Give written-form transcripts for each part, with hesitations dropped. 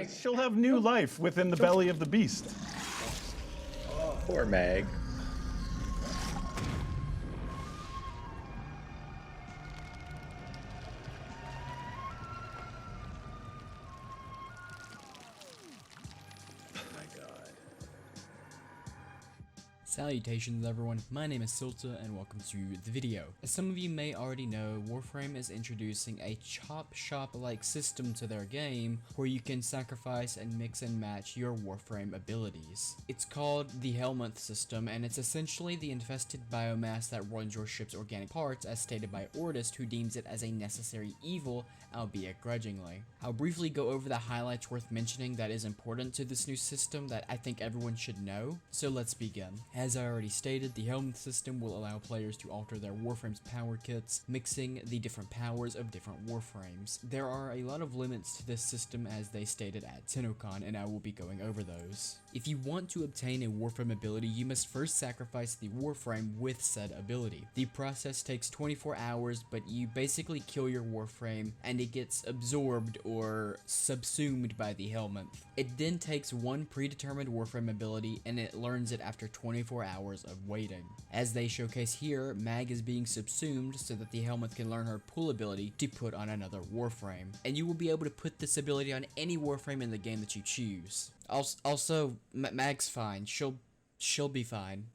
She'll have new life within the belly of the beast. Oh, poor Mag. Salutations everyone, my name is Silta and welcome to the video. As some of you may already know, Warframe is introducing a chop shop like system to their game where you can sacrifice and mix and match your Warframe abilities. It's called the Helminth system and it's essentially the infested biomass that runs your ship's organic parts as stated by Ordist, who deems it as a necessary evil, albeit grudgingly. I'll briefly go over the highlights worth mentioning that is important to this new system that I think everyone should know, so let's begin. As I already stated, the Helminth system will allow players to alter their Warframe's power kits, mixing the different powers of different Warframes. There are a lot of limits to this system as they stated at TennoCon, and I will be going over those. If you want to obtain a Warframe ability, you must first sacrifice the Warframe with said ability. The process takes 24 hours, but you basically kill your Warframe and it gets absorbed or subsumed by the Helminth. It then takes one predetermined Warframe ability and it learns it after 24 hours of waiting. As they showcase here, Mag is being subsumed so that the Helminth can learn her pull ability to put on another Warframe. And you will be able to put this ability on any Warframe in the game that you choose. Also, Mag's fine. She'll be fine.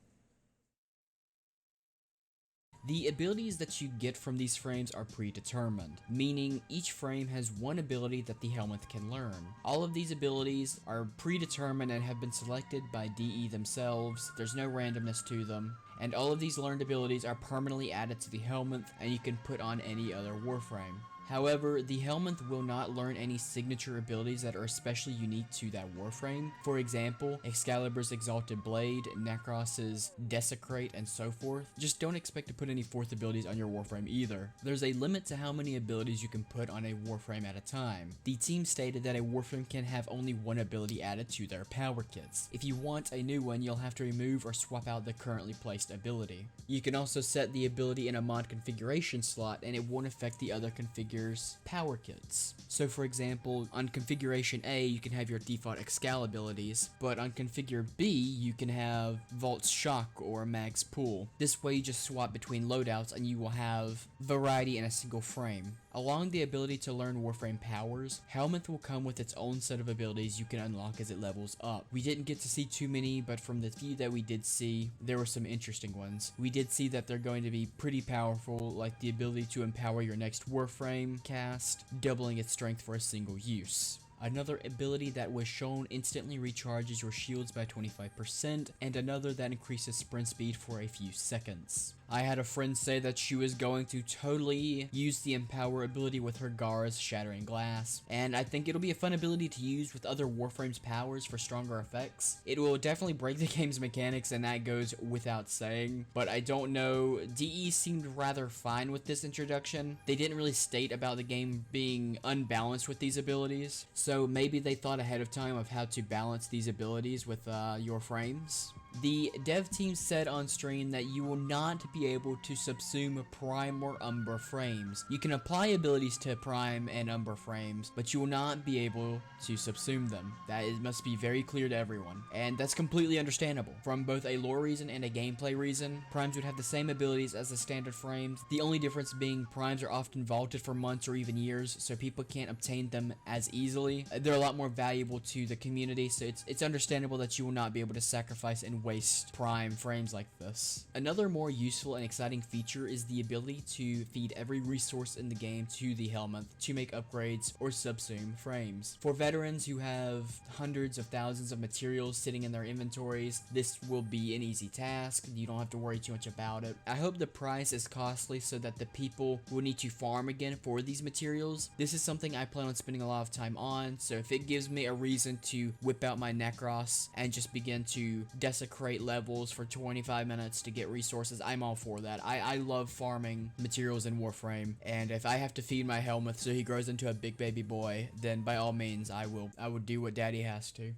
The abilities that you get from these frames are predetermined, meaning each frame has one ability that the Helminth can learn. All of these abilities are predetermined and have been selected by DE themselves, there's no randomness to them, and all of these learned abilities are permanently added to the Helminth and you can put on any other Warframe. However, the Helminth will not learn any signature abilities that are especially unique to that Warframe. For example, Excalibur's Exalted Blade, Necros's Desecrate, and so forth. Just don't expect to put any fourth abilities on your Warframe either. There's a limit to how many abilities you can put on a Warframe at a time. The team stated that a Warframe can have only one ability added to their power kits. If you want a new one, you'll have to remove or swap out the currently placed ability. You can also set the ability in a mod configuration slot and it won't affect the other configurations power kits. So for example, on configuration A you can have your default Excal abilities, but on configure B you can have Vault's Shock or Mag's Pull. This way you just swap between loadouts and you will have variety in a single frame. Along the ability to learn Warframe powers, Helminth will come with its own set of abilities you can unlock as it levels up. We didn't get to see too many, but from the few that we did see, there were some interesting ones. We did see that they're going to be pretty powerful, like the ability to empower your next Warframe cast, doubling its strength for a single use. Another ability that was shown instantly recharges your shields by 25%, and another that increases sprint speed for a few seconds. I had a friend say that she was going to totally use the Empower ability with her Gara's Shattering Glass, and I think it'll be a fun ability to use with other Warframe's powers for stronger effects. It will definitely break the game's mechanics, and that goes without saying, but I don't know, DE seemed rather fine with this introduction. They didn't really state about the game being unbalanced with these abilities, so maybe they thought ahead of time of how to balance these abilities with your frames. The dev team said on stream that you will not be able to subsume Prime or Umbra frames. You can apply abilities to Prime and Umbra frames, but you will not be able to subsume them. Must be very clear to everyone, and that's completely understandable. From both a lore reason and a gameplay reason, Primes would have the same abilities as the standard frames, the only difference being Primes are often vaulted for months or even years, so people can't obtain them as easily. They're a lot more valuable to the community, so it's understandable that you will not be able to sacrifice and waste Prime frames like this. Another more useful and exciting feature is the ability to feed every resource in the game to the Helminth to make upgrades or subsume frames. For veterans who have hundreds of thousands of materials sitting in their inventories, this will be an easy task. You don't have to worry too much about it. I hope the price is costly so that the people will need to farm again for these materials. This is something I plan on spending a lot of time on, so if it gives me a reason to whip out my Necros and just begin to desecrate levels for 25 minutes to get resources, I'm all for that. I love farming materials in Warframe, and if I have to feed my Helminth so he grows into a big baby boy, then by all means I will do what daddy has to.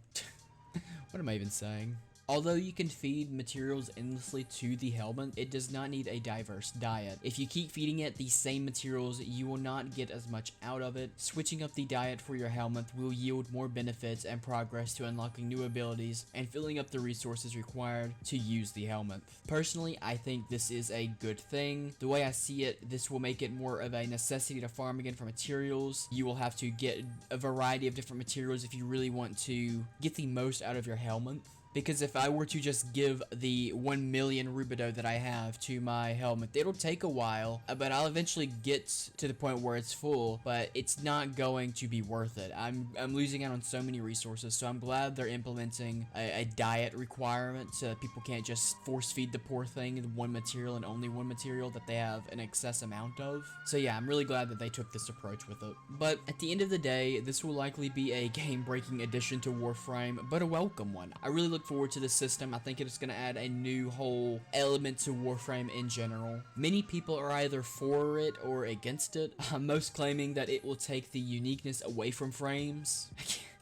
What am I even saying? Although you can feed materials endlessly to the Helminth, it does not need a diverse diet. If you keep feeding it these same materials, you will not get as much out of it. Switching up the diet for your Helminth will yield more benefits and progress to unlocking new abilities and filling up the resources required to use the Helminth. Personally, I think this is a good thing. The way I see it, this will make it more of a necessity to farm again for materials. You will have to get a variety of different materials if you really want to get the most out of your Helminth. Because if I were to just give the 1 million rubido that I have to my Helminth, it'll take a while, but I'll eventually get to the point where it's full, but it's not going to be worth it. I'm losing out on so many resources, so I'm glad they're implementing a diet requirement so that people can't just force feed the poor thing one material and only one material that they have an excess amount of. So yeah, I'm really glad that they took this approach with it. But at the end of the day, this will likely be a game-breaking addition to Warframe, but a welcome one. I really look forward to this system. I think it's going to add a new whole element to Warframe in general. Many people are either for it or against it, most claiming that it will take the uniqueness away from frames.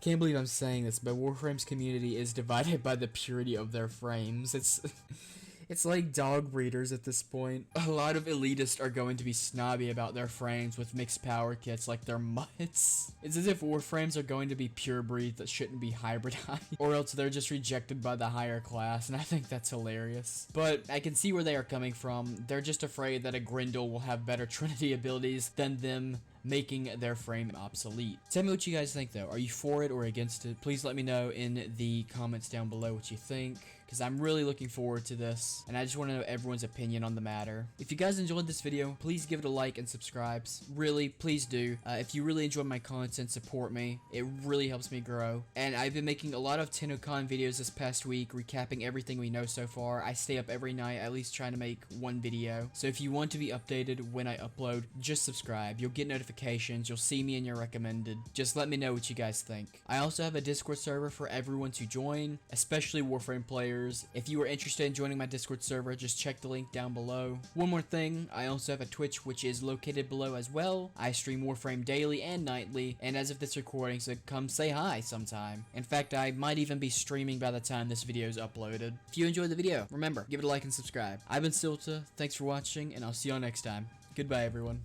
Can't believe I'm saying this, but Warframe's community is divided by the purity of their frames. It's like dog breeders at this point. A lot of elitists are going to be snobby about their frames with mixed power kits like they're mutts. It's as if Warframes are going to be pure breeds that shouldn't be hybridized, or else they're just rejected by the higher class, and I think that's hilarious. But I can see where they are coming from. They're just afraid that a Grendel will have better Trinity abilities than them, making their frame obsolete. Tell me what you guys think though. Are you for it or against it? Please let me know in the comments down below what you think, because I'm really looking forward to this, and I just want to know everyone's opinion on the matter. If you guys enjoyed this video, please give it a like and subscribe. Really, please do. If you really enjoy my content, support me. It really helps me grow. And I've been making a lot of TennoCon videos this past week, recapping everything we know so far. I stay up every night, at least trying to make one video. So if you want to be updated when I upload, just subscribe. You'll get notifications. You'll see me in your recommended. Just let me know what you guys think. I also have a Discord server for everyone to join, especially Warframe players. If you are interested in joining my Discord server, just check the link down below. One more thing, I also have a Twitch which is located below as well. I stream Warframe daily and nightly, and as of this recording, so come say hi sometime. In fact, I might even be streaming by the time this video is uploaded. If you enjoyed the video, remember, give it a like and subscribe. I've been Silta, thanks for watching, and I'll see y'all next time. Goodbye, everyone.